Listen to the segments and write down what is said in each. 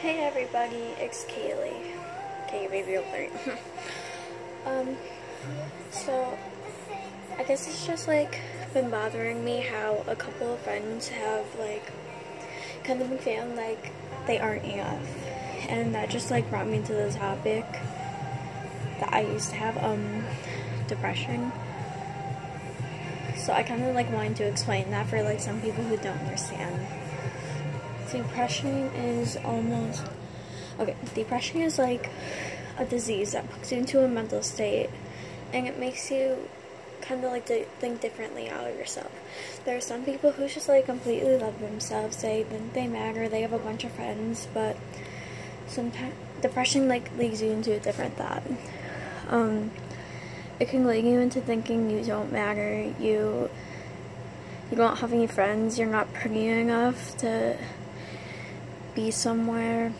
Hey everybody, it's Kaylee. Okay, maybe you'll learn. So I guess it's just like been bothering me how a couple of friends have like kind of been feeling like they aren't enough, and that just like brought me to the topic that I used to have, depression. So I kind of like wanted to explain that for like some people who don't understand. Depression is depression is like a disease that puts you into a mental state, and it makes you kind of like to think differently out of yourself. There are some people who just like completely love themselves, they think they matter, they have a bunch of friends, but sometimes depression like leads you into a different thought. It can lead you into thinking you don't matter, you don't have any friends, you're not pretty enough to be somewhere.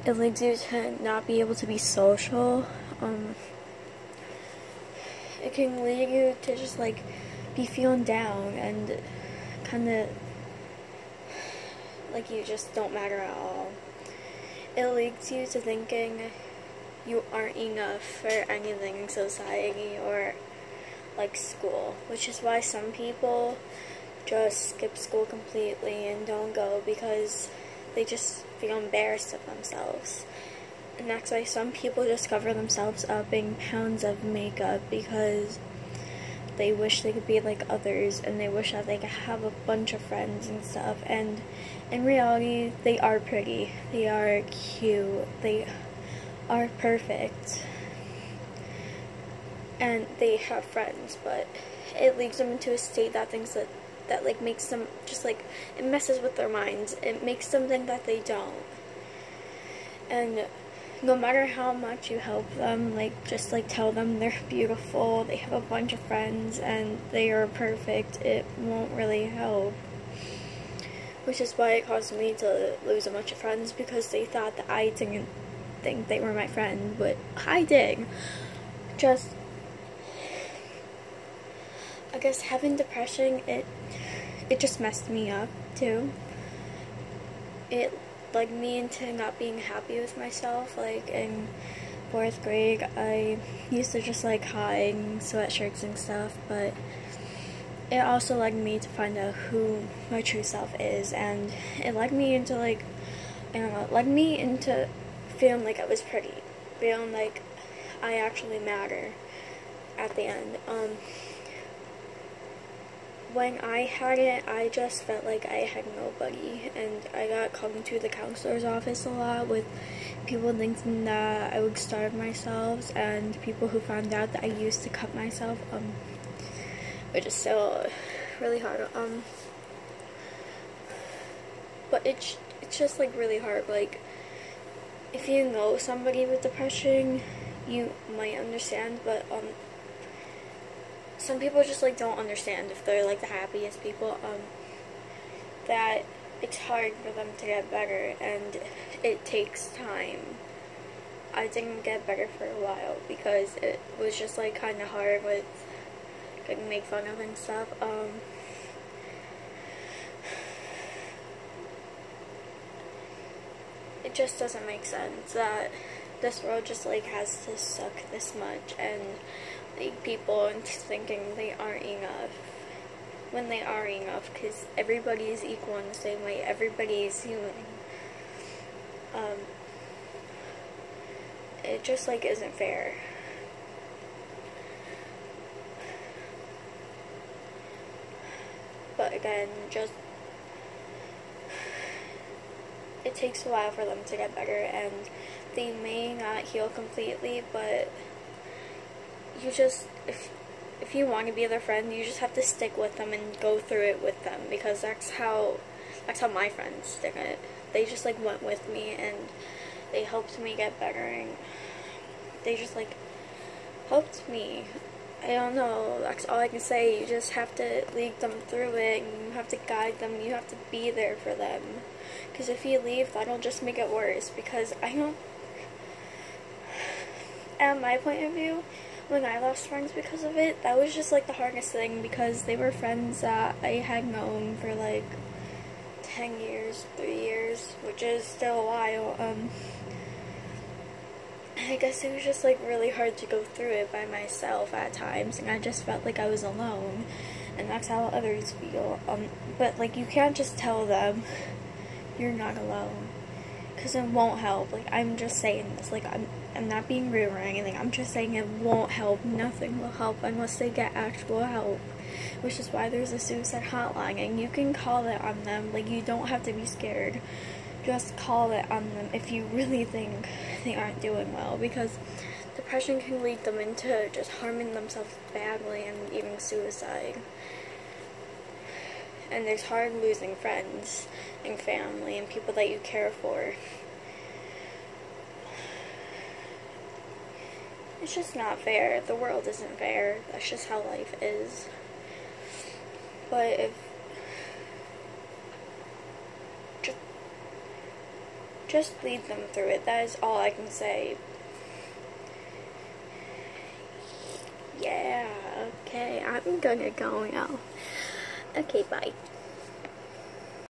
It leads you to not be able to be social. It can lead you to just like be feeling down and kind of like you just don't matter at all. It leads you to thinking you aren't enough for anything in society or like school, which is why some people just skip school completely and don't go because they just feel embarrassed of themselves. And that's why some people just cover themselves up in pounds of makeup because they wish they could be like others, and they wish that they could have a bunch of friends and stuff. And in reality, they are pretty, they are cute, they are perfect, and they have friends, but it leads them into a state that thinks that like makes them just like, it messes with their minds. It makes them think that they don't. And no matter how much you help them, like just like tell them they're beautiful, they have a bunch of friends, and they are perfect, it won't really help. Which is why it caused me to lose a bunch of friends, because they thought that I didn't think they were my friend, but I did. I guess having depression, it just messed me up too. It led me into not being happy with myself. Like in 4th grade, I used to just like hide in sweatshirts and stuff, but it also led me to find out who my true self is, and it led me into like, I don't know, it led me into feeling like I was pretty, feeling like I actually matter at the end. When I had it, I just felt like I had nobody, and I got called into the counselor's office a lot with people thinking that I would starve myself, and people who found out that I used to cut myself, which is still really hard, but it's just like really hard. Like, if you know somebody with depression, you might understand, but some people just like don't understand if they're like the happiest people, that it's hard for them to get better, and it takes time. I didn't get better for a while because it was just like kind of hard with getting made fun of and stuff. It just doesn't make sense that this world just like has to suck this much and lead people into thinking they aren't enough when they are enough, because everybody is equal in the same way. Everybody is human. It just like isn't fair. But again, just it takes a while for them to get better, and they may not heal completely, but you just, if you want to be their friend, you just have to stick with them and go through it with them, because that's how my friends did it. They just like went with me, and they helped me get better, and they just like helped me. I don't know, that's all I can say. You just have to lead them through it, and you have to guide them, you have to be there for them. Because if you leave, that'll just make it worse. Because at my point of view, when I lost friends because of it, that was just like the hardest thing, because they were friends that I had known for like 10 years, 3 years, which is still a while. I guess it was just like really hard to go through it by myself at times, and I just felt like I was alone, and that's how others feel. But like, you can't just tell them you're not alone, because it won't help. Like, I'm just saying this, like, I'm not being rude or anything. I'm just saying it won't help. Nothing will help unless they get actual help, which is why there's a suicide hotline, and you can call it on them. Like, you don't have to be scared. Just call it on them if you really think they aren't doing well, because depression can lead them into just harming themselves badly and even suicide. And it's hard losing friends and family and people that you care for. It's just not fair. The world isn't fair. That's just how life is. But if just lead them through it. That is all I can say. Yeah, okay, I'm gonna go now. Okay, bye.